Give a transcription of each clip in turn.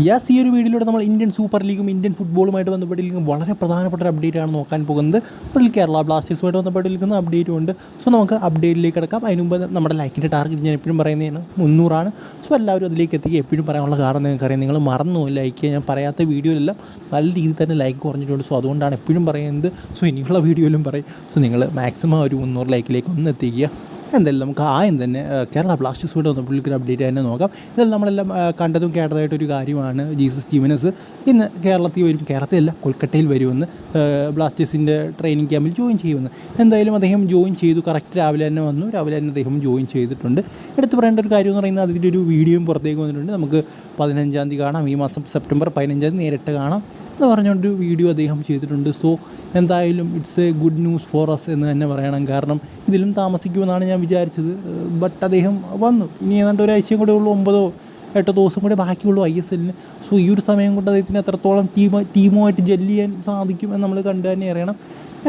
Yes, ഈ ഒരു വീഡിയോയിലൂടെ നമ്മൾ ഇന്ത്യൻ സൂപ്പർ ലീഗും ഇന്ത്യൻ ഫുട്ബോളുമായിട്ട് ബന്ധപ്പെട്ടിരിക്കുന്ന വളരെ പ്രധാനപ്പെട്ട ഒരു അപ്ഡേറ്റ് ആണ് നോക്കാൻ പോകുന്നത്. അതിൽ കേരള ബ്ലാസ്റ്റേഴ്സുമായിട്ട് ബന്ധപ്പെട്ടിരിക്കുന്ന അപ്ഡേറ്റും ഉണ്ട്. സോ നമുക്ക് അപ്ഡേറ്റിലേക്ക് കിടക്കാം. അതിന് മുമ്പ് നമ്മുടെ ലൈക്കിൻ്റെ ടാർഗറ്റ് ഞാൻ എപ്പോഴും പറയുന്നതാണ് 300. സോ എല്ലാവരും അതിലേക്ക് എത്തിക്കുക. എപ്പോഴും പറയാനുള്ള കാരണം നിങ്ങൾക്കറിയാം, നിങ്ങൾ മറന്നു ലൈക്ക് ചെയ്യാൻ. ഞാൻ പറയാത്ത വീഡിയോയിലെല്ലാം നല്ല രീതിയിൽ തന്നെ ലൈക്ക് കുറഞ്ഞിട്ടുണ്ട്. സോ അതുകൊണ്ടാണ് എപ്പോഴും പറയുന്നത്. സോ ഇനിയുള്ള വീഡിയോയിലും പറയും. സോ നിങ്ങൾ മാക്സിമം ഒരു 300 ലൈക്കിലേക്ക് ഒന്ന് എത്തിക്കുക. എന്തായാലും നമുക്ക് ആദ്യം തന്നെ കേരള ബ്ലാസ്റ്റേഴ്സുമായിട്ട് വന്നപ്പോഴേക്കൊരു അപ്ഡേറ്റ് തന്നെ നോക്കാം. ഇതെല്ലാം നമ്മളെല്ലാം കണ്ടതും കേട്ടതായിട്ടൊരു കാര്യമാണ്. ജീസസ് ജിമിനസ് ഇന്ന് കേരളത്തിൽ വരും, കേരളത്തിലല്ല കൊൽക്കത്തയിൽ വരുമെന്ന്, ബ്ലാസ്റ്റേഴ്സിൻ്റെ ട്രെയിനിങ് ക്യാമ്പിൽ ജോയിൻ ചെയ്യുമെന്ന്. എന്തായാലും അദ്ദേഹം ജോയിൻ ചെയ്തു. കറക്റ്റ് രാവിലെ തന്നെ വന്നു. രാവിലെ തന്നെ അദ്ദേഹം ജോയിൻ ചെയ്തിട്ടുണ്ട്. എടുത്തു പറയേണ്ട ഒരു കാര്യം എന്ന് പറയുന്നത് അതിൻ്റെ ഒരു വീഡിയോയും പുറത്തേക്ക് വന്നിട്ടുണ്ട്. നമുക്ക് 15-ാം തീയതി കാണാം. ഈ മാസം സെപ്റ്റംബർ 15-ാം തീയതി നേരിട്ട് കാണാം എന്ന് പറഞ്ഞുകൊണ്ടൊരു വീഡിയോ അദ്ദേഹം ചെയ്തിട്ടുണ്ട്. സോ എന്തായാലും it's a good news for us എന്ന് തന്നെ പറയണം. കാരണം ഇതിലും താമസിക്കുമെന്നാണ് ഞാൻ വിചാരിച്ചത്. ബട്ട് അദ്ദേഹം വന്നു. ഇനി ഏതാണ്ട് ഒരാഴ്ചയും കൂടെ ഉള്ളൂ, 9-8 ദിവസം കൂടെ ബാക്കിയുള്ളൂ ISL-ന്. സോ ഈ ഒരു സമയം കൊണ്ട് അദ്ദേഹത്തിന് എത്രത്തോളം ടീമുമായിട്ട് ജെല്ല് ചെയ്യാൻ സാധിക്കും എന്ന് നമ്മൾ കണ്ടു തന്നെ അറിയണം.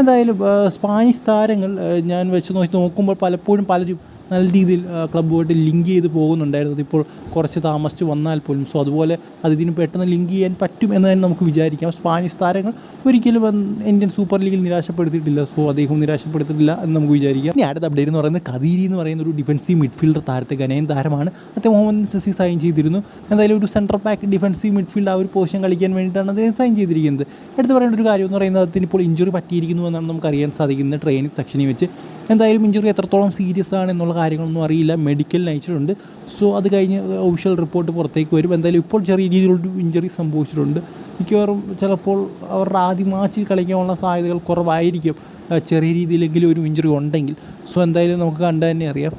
എന്തായാലും സ്പാനിഷ് താരങ്ങൾ ഞാൻ വെച്ച് നോക്കുമ്പോൾ പലപ്പോഴും പലരും നല്ല രീതിയിൽ ക്ലബ്ബുമായിട്ട് ലിങ്ക് ചെയ്ത് പോകുന്നുണ്ടായിരുന്നു. ഇപ്പോൾ കുറച്ച് താമസിച്ച് വന്നാൽ പോലും. സോ അതുപോലെ അതിന് പെട്ടെന്ന് ലിങ്ക് ചെയ്യാൻ പറ്റും എന്ന് തന്നെ നമുക്ക് വിചാരിക്കാം. സ്പാനിഷ് താരങ്ങൾ ഒരിക്കലും ഇന്ത്യൻ സൂപ്പർ ലീഗിൽ നിരാശപ്പെടുത്തിയിട്ടില്ല. സോ അദ്ദേഹം നിരാശപ്പെടുത്തിയിട്ടില്ല എന്ന് നമുക്ക് വിചാരിക്കാം. ഇനി അടുത്ത അപ്ഡേറ്റ് എന്ന് പറയുന്നത് കദീരി എന്ന് പറയുന്ന ഒരു ഡിഫൻസീവ് മിഡ്ഫീൽഡർ താരത്തെ ഗനയൻ താരമാണ്. അദ്ദേഹം മുഹമ്മദ് സസി സൈൻ ചെയ്തിരുന്നു. എന്തായാലും ഒരു സെൻട്രൽ ബാക്ക് ഡിഫൻസീവ് മിഡ്ഫീൽഡ് ആ ഒരു പൊസിഷൻ കളിക്കാൻ വേണ്ടിയിട്ടാണ് അദ്ദേഹം സൈൻ ചെയ്തിരിക്കുന്നത്. എടുത്ത് പറയേണ്ട ഒരു കാര്യം എന്ന് പറയുന്നത് അതിന് ഇപ്പോൾ ഇഞ്ചുറി പറ്റിയിരിക്കുന്നു എന്നാണ് നമുക്ക് അറിയാൻ സാധിക്കുന്നത് ട്രെയിനിങ് സെക്ഷനിൽ വെച്ച്. എന്തായാലും ഇഞ്ചുറി എത്രത്തോളം സീരിയസ് ആണ് എന്നുള്ള കാര്യങ്ങളൊന്നും അറിയില്ല. മെഡിക്കൽ അയച്ചിട്ടുണ്ട്. സോ അത് കഴിഞ്ഞ് ഒഫീഷ്യൽ റിപ്പോർട്ട് പുറത്തേക്ക് വരും. എന്തായാലും ഇപ്പോൾ ചെറിയ രീതിയിലുള്ള ഇഞ്ചുറി സംഭവിച്ചിട്ടുണ്ട്. മിക്കവാറും ചിലപ്പോൾ അവരുടെ ആദ്യ മാച്ചിൽ കളിക്കാനുള്ള സാധ്യതകൾ കുറവായിരിക്കും, ചെറിയ രീതിയിലെങ്കിലും ഒരു ഇഞ്ചുറി ഉണ്ടെങ്കിൽ. സോ എന്തായാലും നമുക്ക് കണ്ടു തന്നെ അറിയാം.